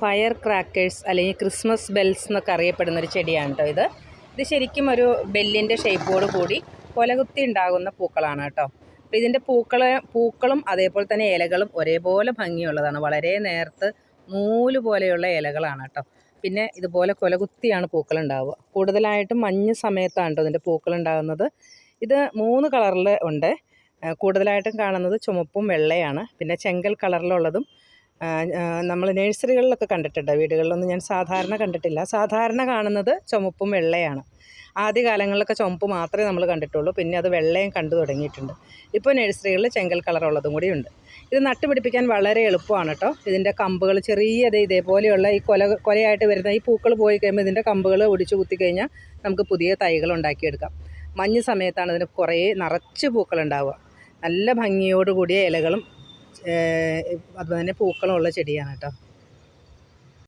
Fire crackers അല്ലെങ്കിൽ Christmas bells എന്നൊക്കെ അറിയപ്പെടുന്നൊരു ചെടിയാണ് കേട്ടോ ഇത് ശരിക്കും ഒരു ബെല്ലിൻ്റെ ഷേപ്പോട് കൂടി കൊലകുത്തി ഉണ്ടാകുന്ന പൂക്കളാണ് കേട്ടോ. അപ്പോൾ ഇതിൻ്റെ പൂക്കളും അതേപോലെ തന്നെ ഇലകളും ഒരേപോലെ ഭംഗിയുള്ളതാണ്. വളരെ നേർത്ത് നൂല് പോലെയുള്ള ഇലകളാണ് കേട്ടോ. പിന്നെ ഇതുപോലെ കൊലകുത്തിയാണ് പൂക്കളുണ്ടാവുക. കൂടുതലായിട്ടും മഞ്ഞ് സമയത്താണ് കേട്ടോ ഇതിൻ്റെ പൂക്കളുണ്ടാകുന്നത്. ഇത് 3 കളറിൽ ഉണ്ട്. കൂടുതലായിട്ടും കാണുന്നത് ചുമപ്പും വെള്ളയാണ്. പിന്നെ ചെങ്കൽ കളറിലുള്ളതും നമ്മൾ നഴ്സറികളിലൊക്കെ കണ്ടിട്ടുണ്ട്. വീടുകളിലൊന്നും ഞാൻ സാധാരണ കണ്ടിട്ടില്ല. സാധാരണ കാണുന്നത് ചുമപ്പും വെള്ളയാണ്. ആദ്യകാലങ്ങളിലൊക്കെ ചുമപ്പ് മാത്രമേ നമ്മൾ കണ്ടിട്ടുള്ളൂ. പിന്നെ അത് വെള്ളയും കണ്ടു തുടങ്ങിയിട്ടുണ്ട്. ഇപ്പോൾ നഴ്സറികളിൽ ചെങ്കൽ കളറുള്ളതും കൂടിയുണ്ട്. ഇത് നട്ടുപിടിപ്പിക്കാൻ വളരെ എളുപ്പമാണ് കേട്ടോ. ഇതിൻ്റെ കമ്പുകൾ ഇതേപോലെയുള്ള ഈ കൊലയായിട്ട് വരുന്ന ഈ പൂക്കൾ പോയി കഴിയുമ്പോൾ ഇതിൻ്റെ കമ്പുകൾ ഒടിച്ചു കുത്തിക്കഴിഞ്ഞാൽ നമുക്ക് പുതിയ തൈകൾ ഉണ്ടാക്കിയെടുക്കാം. മഞ്ഞ് സമയത്താണ് ഇതിന് കുറേ നിറച്ച് പൂക്കളുണ്ടാവുക. നല്ല ഭംഗിയോട് കൂടിയ ഇലകളും അതുപോലെ തന്നെ പൂക്കളും ഉള്ള ചെടിയാണ് കേട്ടോ.